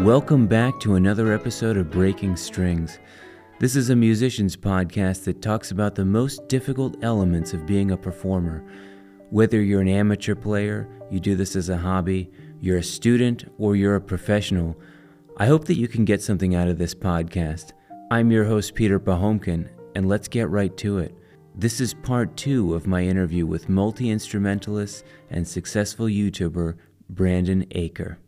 Welcome back to another episode of Breaking Strings. This is a musician's podcast that talks about the most difficult elements of being a performer. Whether you're an amateur player, you do this as a hobby, you're a student, or you're a professional, I hope that you can get something out of this podcast. I'm your host, Peter Pahomkin, and let's get right to it. This is part 2 of my interview with multi-instrumentalist and successful YouTuber Brandon Acker.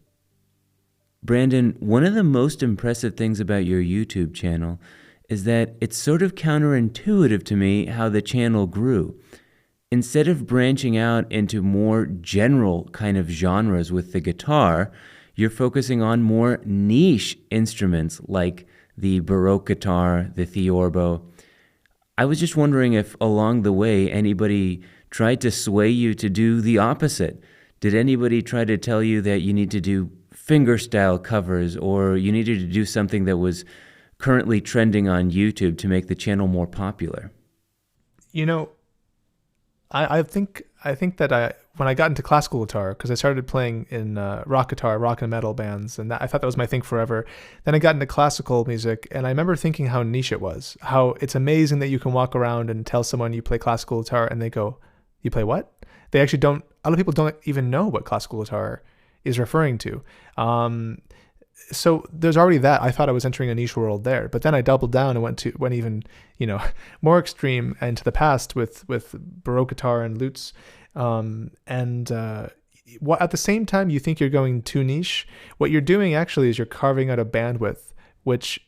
Brandon, one of the most impressive things about your YouTube channel is that it's sort of counterintuitive to me how the channel grew. Instead of branching out into more general kind of genres with the guitar, you're focusing on more niche instruments like the baroque guitar, the theorbo. I was just wondering if along the way anybody tried to sway you to do the opposite. Did anybody try to tell you that you need to do fingerstyle covers or you needed to do something that was currently trending on YouTube to make the channel more popular? You know, I think that when I got into classical guitar, because I started playing in rock guitar, rock and metal bands, and I thought that was my thing forever. Then I got into classical music, and I remember thinking how niche it was, how it's amazing that you can walk around and tell someone you play classical guitar, and they go, "You play what?" They actually don't. A lot of people don't even know what classical guitar is referring to. So there's already that. I thought I was entering a niche world there, but then I doubled down and went even, more extreme into the past with baroque guitar and lutes. At the same time you think you're going too niche, what you're doing actually is you're carving out a bandwidth, which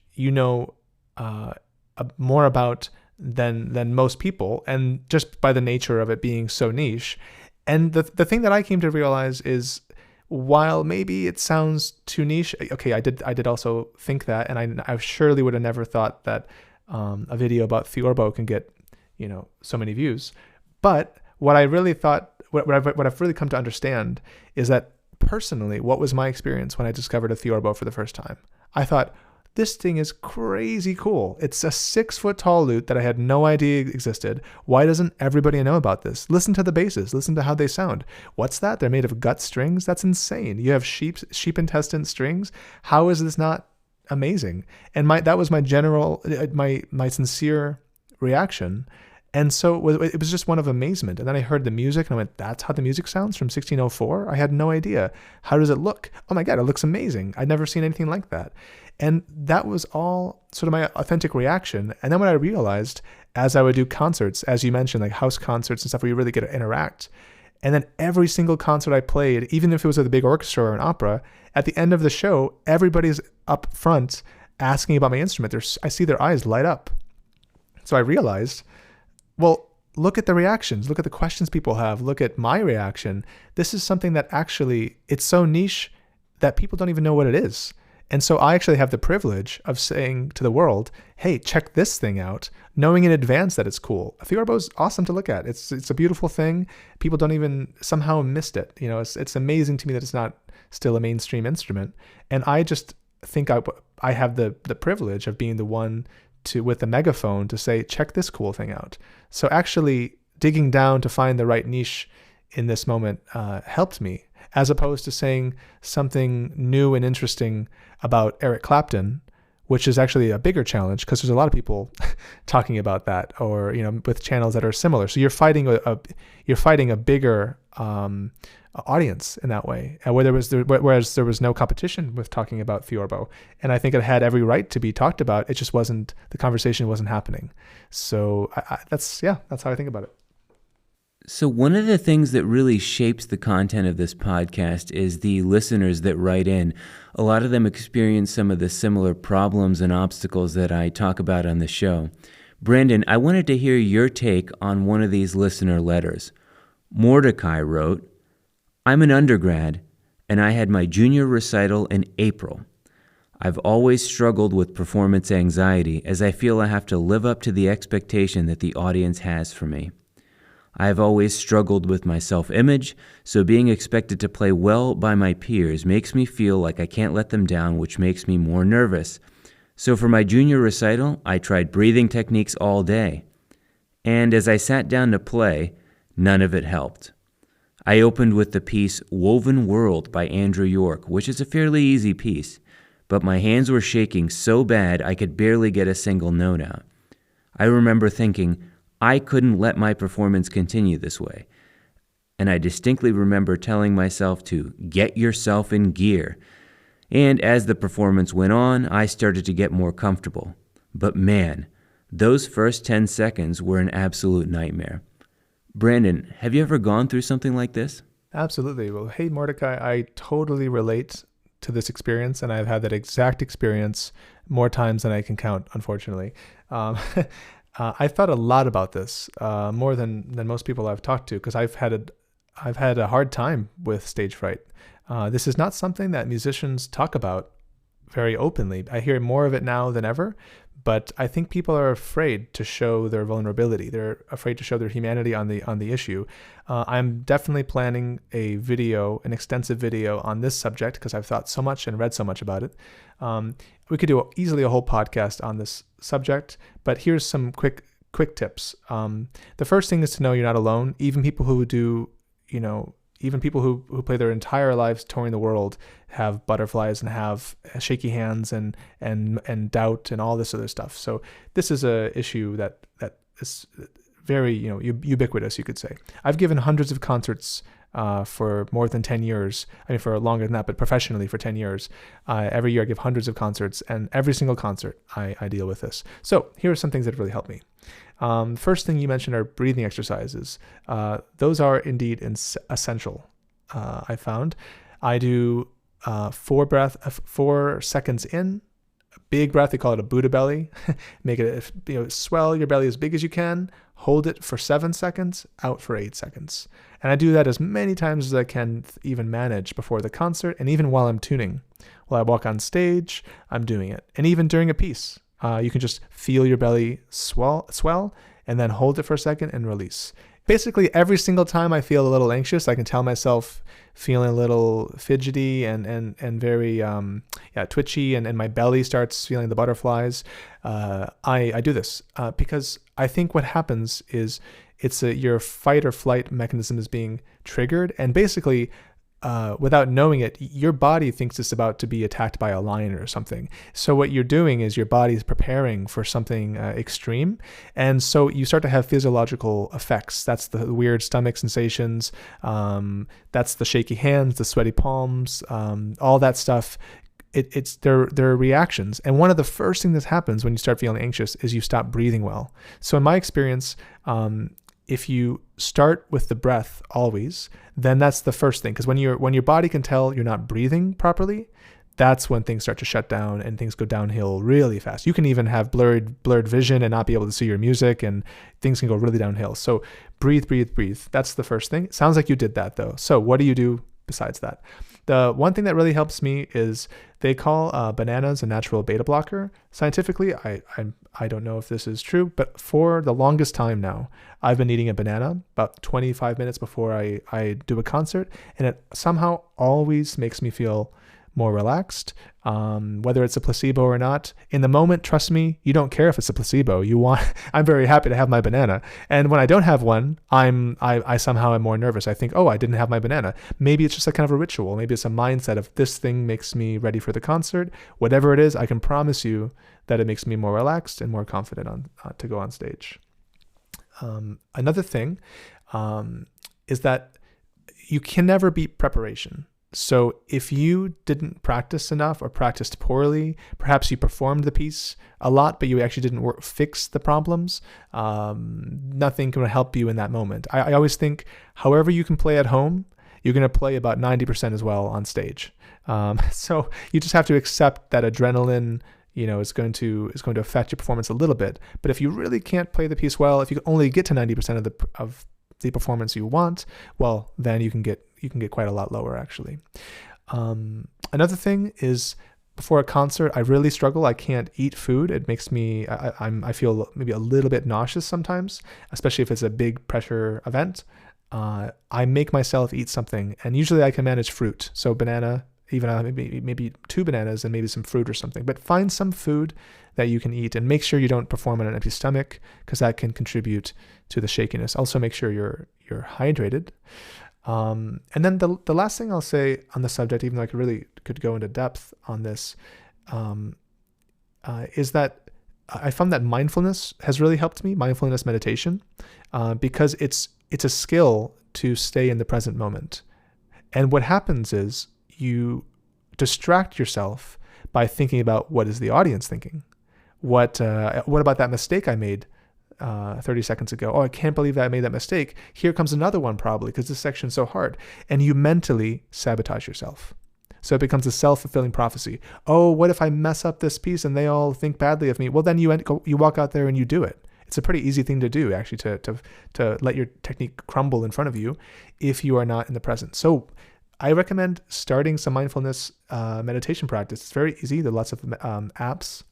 more about than most people, and just by the nature of it being so niche. And the thing that I came to realize is, while maybe it sounds too niche, okay, I did also think that, and I surely would have never thought that a video about theorbo can get, so many views. But what I really thought, what I've really come to understand is that personally, what was my experience when I discovered a theorbo for the first time? I thought, this thing is crazy cool. It's a 6-foot tall lute that I had no idea existed. Why doesn't everybody know about this? Listen to the basses. Listen to how they sound. What's that? They're made of gut strings? That's insane. You have sheep intestine strings? How is this not amazing? And that was my general, my sincere reaction. And so it was just one of amazement. And then I heard the music and I went, that's how the music sounds from 1604? I had no idea. How does it look? Oh my God, it looks amazing. I'd never seen anything like that. And that was all sort of my authentic reaction. And then when I realized, as I would do concerts, as you mentioned, like house concerts and stuff where you really get to interact, and then every single concert I played, even if it was with a big orchestra or an opera, at the end of the show, everybody's up front asking about my instrument. I see their eyes light up. So I realized, well, look at the reactions. Look at the questions people have. Look at my reaction. This is something that actually, it's so niche that people don't even know what it is. And so I actually have the privilege of saying to the world, hey, check this thing out, knowing in advance that it's cool. A theorbo is awesome to look at. It's a beautiful thing. People don't even somehow missed it. It's amazing to me that it's not still a mainstream instrument. And I just think I have the privilege of being the one with the megaphone to say, check this cool thing out. So actually digging down to find the right niche in this moment helped me, as opposed to saying something new and interesting about Eric Clapton, which is actually a bigger challenge because there's a lot of people talking about that, or with channels that are similar. So you're fighting a bigger audience in that way, and whereas there was no competition with talking about theorbo, and I think it had every right to be talked about. It just wasn't, the conversation wasn't happening. So that's how I think about it. So one of the things that really shapes the content of this podcast is the listeners that write in. A lot of them experience some of the similar problems and obstacles that I talk about on the show. Brandon, I wanted to hear your take on one of these listener letters. Mordecai wrote, I'm an undergrad, and I had my junior recital in April. I've always struggled with performance anxiety, as I feel I have to live up to the expectation that the audience has for me. I have always struggled with my self-image, so being expected to play well by my peers makes me feel like I can't let them down, which makes me more nervous. So for my junior recital, I tried breathing techniques all day. And as I sat down to play, none of it helped. I opened with the piece Woven World by Andrew York, which is a fairly easy piece. but my hands were shaking so bad I could barely get a single note out. I remember thinking, I couldn't let my performance continue this way. And I distinctly remember telling myself to get yourself in gear. And as the performance went on, I started to get more comfortable. But man, those first 10 seconds were an absolute nightmare. Brandon, have you ever gone through something like this? Absolutely. Well, hey, Mordecai, I totally relate to this experience, and I've had that exact experience more times than I can count, unfortunately. I've thought a lot about this, more than most people I've talked to, because I've had a hard time with stage fright. This is not something that musicians talk about very openly. I hear more of it now than ever, but I think people are afraid to show their vulnerability. They're afraid to show their humanity on the issue. I'm definitely planning an extensive video on this subject because I've thought so much and read so much about it. We could do easily a whole podcast on this subject, but here's some quick tips. The first thing is to know you're not alone. Even people who play their entire lives touring the world have butterflies and have shaky hands and doubt and all this other stuff. So this is a issue that is very ubiquitous, you could say. I've given hundreds of concerts for more than 10 years. I mean, for longer than that, but professionally for 10 years. Every year I give hundreds of concerts, and every single concert I deal with this. So here are some things that really help me. First thing you mentioned are breathing exercises. Those are indeed essential. I found I do 4 seconds in, a big breath. They call it a Buddha belly. Make it swell your belly as big as you can. Hold it for 7 seconds. Out for 8 seconds. And I do that as many times as I can even manage before the concert, and even while I'm tuning. While I walk on stage, I'm doing it, and even during a piece. You can just feel your belly swell and then hold it for a second and release. Basically, every single time I feel a little anxious, I can tell myself feeling a little fidgety and very twitchy, and my belly starts feeling the butterflies. I do this because I think what happens is your fight or flight mechanism is being triggered, and basically, without knowing it, your body thinks it's about to be attacked by a lion or something. So what you're doing is your body is preparing for something extreme. And so you start to have physiological effects. That's the weird stomach sensations. That's the shaky hands, the sweaty palms, all that stuff. There are reactions. And one of the first things that happens when you start feeling anxious is you stop breathing well. So in my experience, if you start with the breath always, then that's the first thing. Because when your body can tell you're not breathing properly, that's when things start to shut down and things go downhill really fast. You can even have blurred vision and not be able to see your music, and things can go really downhill. So breathe. That's the first thing. It sounds like you did that though. So what do you do besides that? The one thing that really helps me is they call bananas a natural beta blocker. Scientifically, I don't know if this is true, but for the longest time now, I've been eating a banana about 25 minutes before I do a concert, and it somehow always makes me feel more relaxed, whether it's a placebo or not. In the moment, trust me, you don't care if it's a placebo. I'm very happy to have my banana. And when I don't have one, I somehow am more nervous. I think, I didn't have my banana. Maybe it's just a kind of a ritual. Maybe it's a mindset of this thing makes me ready for the concert. Whatever it is, I can promise you that it makes me more relaxed and more confident to go on stage. Another thing is that you can never beat preparation. So if you didn't practice enough or practiced poorly, perhaps you performed the piece a lot, but you actually didn't fix the problems, nothing can help you in that moment. I always think, however you can play at home, you're going to play about 90% as well on stage. So you just have to accept that adrenaline, is going to affect your performance a little bit. But if you really can't play the piece well, if you can only get to 90% of the performance you want, well, then you can get quite a lot lower, actually. Another thing is, before a concert, I really struggle. I can't eat food. It makes me, I feel maybe a little bit nauseous sometimes, especially if it's a big pressure event. I make myself eat something, and usually I can manage fruit. So banana, even maybe 2 bananas and maybe some fruit or something. But find some food that you can eat, and make sure you don't perform on an empty stomach, because that can contribute to the shakiness. Also, make sure you're hydrated. And then the last thing I'll say on the subject, even though I could go into depth on this, is that I found that mindfulness has really helped me, mindfulness meditation, because it's a skill to stay in the present moment. And what happens is you distract yourself by thinking about what is the audience thinking. What about that mistake I made 30 seconds ago? Oh, I can't believe that I made that mistake. Here comes another one probably because this section's so hard. And you mentally sabotage yourself. So it becomes a self-fulfilling prophecy. Oh, what if I mess up this piece and they all think badly of me? Well, then you walk out there and you do it. It's a pretty easy thing to do, actually, to let your technique crumble in front of you if you are not in the present. So I recommend starting some mindfulness meditation practice. It's very easy. There are lots of apps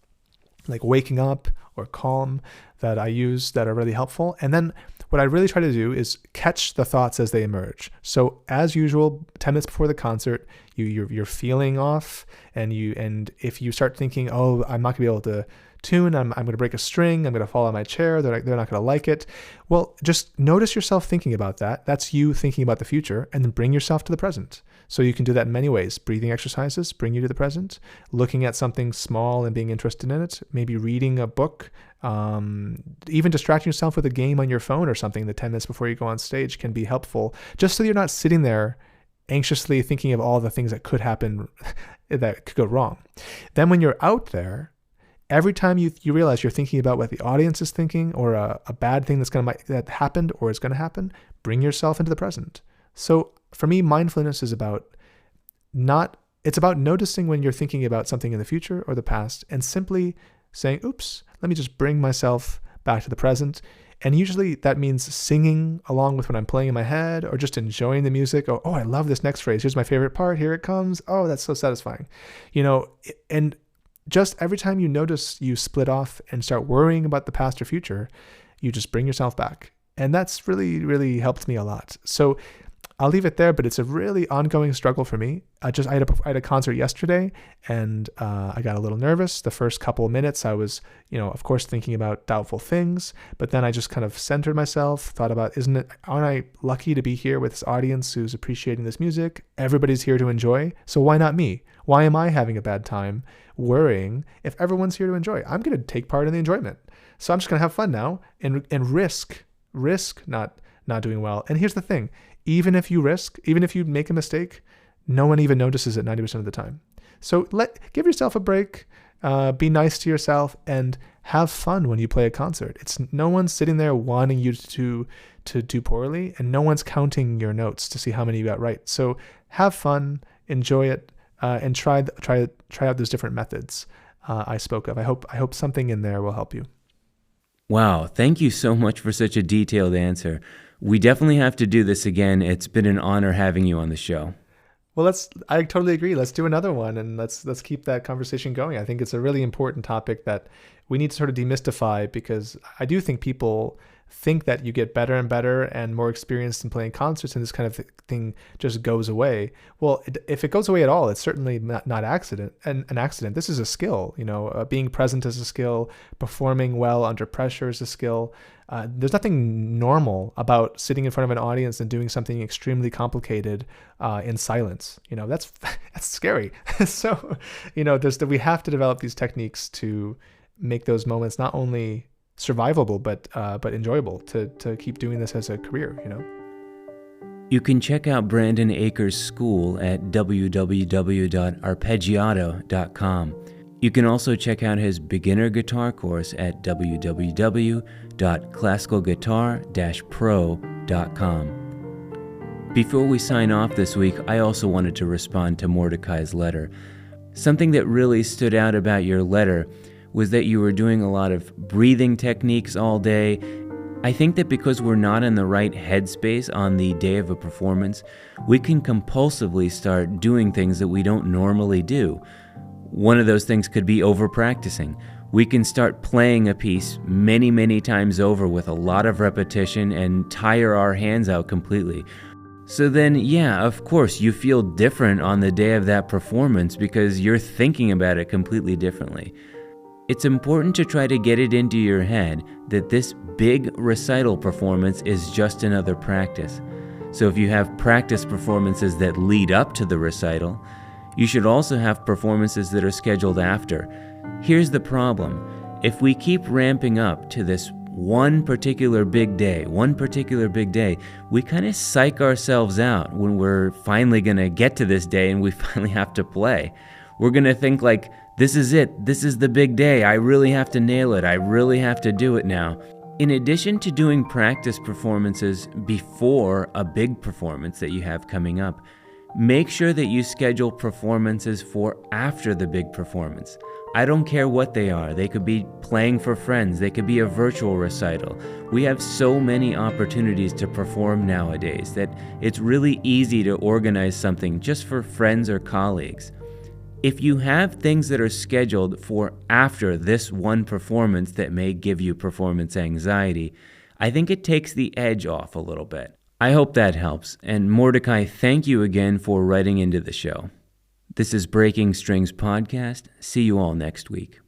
like Waking Up or Calm that I use that are really helpful. And then what I really try to do is catch the thoughts as they emerge. So as usual, 10 minutes before the concert, you're feeling off, and if you start thinking, oh, I'm not gonna be able to tune, I'm going to break a string, I'm going to fall on my chair, they're not going to like it. Well, just notice yourself thinking about that. That's you thinking about the future, and then bring yourself to the present. So you can do that in many ways. Breathing exercises bring you to the present. Looking at something small and being interested in it. Maybe reading a book. Even distracting yourself with a game on your phone or something the 10 minutes before you go on stage can be helpful, just so you're not sitting there anxiously thinking of all the things that could happen that could go wrong. Then when you're out there, every time you realize you're thinking about what the audience is thinking, or a bad thing that happened or is going to happen, bring yourself into the present. So for me, mindfulness is about noticing when you're thinking about something in the future or the past, and simply saying, oops, let me just bring myself back to the present. And usually that means singing along with what I'm playing in my head, or just enjoying the music. Oh, I love this next phrase. Here's my favorite part. Here it comes. Oh, that's so satisfying. And just every time you notice you split off and start worrying about the past or future, you just bring yourself back. And that's really, really helped me a lot. So I'll leave it there, but it's a really ongoing struggle for me. I had a concert yesterday, and I got a little nervous. The first couple of minutes, I was, of course, thinking about doubtful things, but then I just kind of centered myself, thought about, aren't I lucky to be here with this audience who's appreciating this music? Everybody's here to enjoy, so why not me? Why am I having a bad time worrying if everyone's here to enjoy? I'm going to take part in the enjoyment. So I'm just going to have fun now and risk not doing well. And here's the thing. Even if you make a mistake, no one even notices it 90% of the time. So give yourself a break, be nice to yourself, and have fun when you play a concert. It's no one's sitting there wanting you to do poorly, and no one's counting your notes to see how many you got right. So have fun, enjoy it, and try out those different methods I spoke of. I hope something in there will help you. Wow, thank you so much for such a detailed answer. We definitely have to do this again. It's been an honor having you on the show. Well, I totally agree. Let's do another one, and let's keep that conversation going. I think it's a really important topic that we need to sort of demystify, because I do think people think that you get better and better and more experienced in playing concerts, and this kind of thing just goes away. Well, if it goes away at all, it's certainly not an accident. This is a skill. Being present is a skill. Performing well under pressure is a skill. There's nothing normal about sitting in front of an audience and doing something extremely complicated in silence. That's scary. So, we have to develop these techniques to make those moments not only survivable but enjoyable, to keep doing this as a career. You can check out Brandon Acker's school at www.arpeggiato.com. You can also check out his beginner guitar course at www.classicalguitar-pro.com. Before we sign off this week, I also wanted to respond to Mordecai's letter. Something that really stood out about your letter was that you were doing a lot of breathing techniques all day. I think that because we're not in the right headspace on the day of a performance, we can compulsively start doing things that we don't normally do. One of those things could be over-practicing. We can start playing a piece many, many times over with a lot of repetition and tire our hands out completely. So then, yeah, of course, you feel different on the day of that performance because you're thinking about it completely differently. It's important to try to get it into your head that this big recital performance is just another practice. So if you have practice performances that lead up to the recital, You should also have performances that are scheduled after. Here's the problem. If we keep ramping up to this one particular big day, we kind of psych ourselves out when we're finally going to get to this day and we finally have to play. We're going to think like, this is it. This is the big day. I really have to nail it. I really have to do it now. In addition to doing practice performances before a big performance that you have coming up, make sure that you schedule performances for after the big performance. I don't care what they are. They could be playing for friends. They could be a virtual recital. We have so many opportunities to perform nowadays that it's really easy to organize something just for friends or colleagues. If you have things that are scheduled for after this one performance that may give you performance anxiety, I think it takes the edge off a little bit. I hope that helps. And Mordecai, thank you again for writing into the show. This is Breaking Strings Podcast. See you all next week.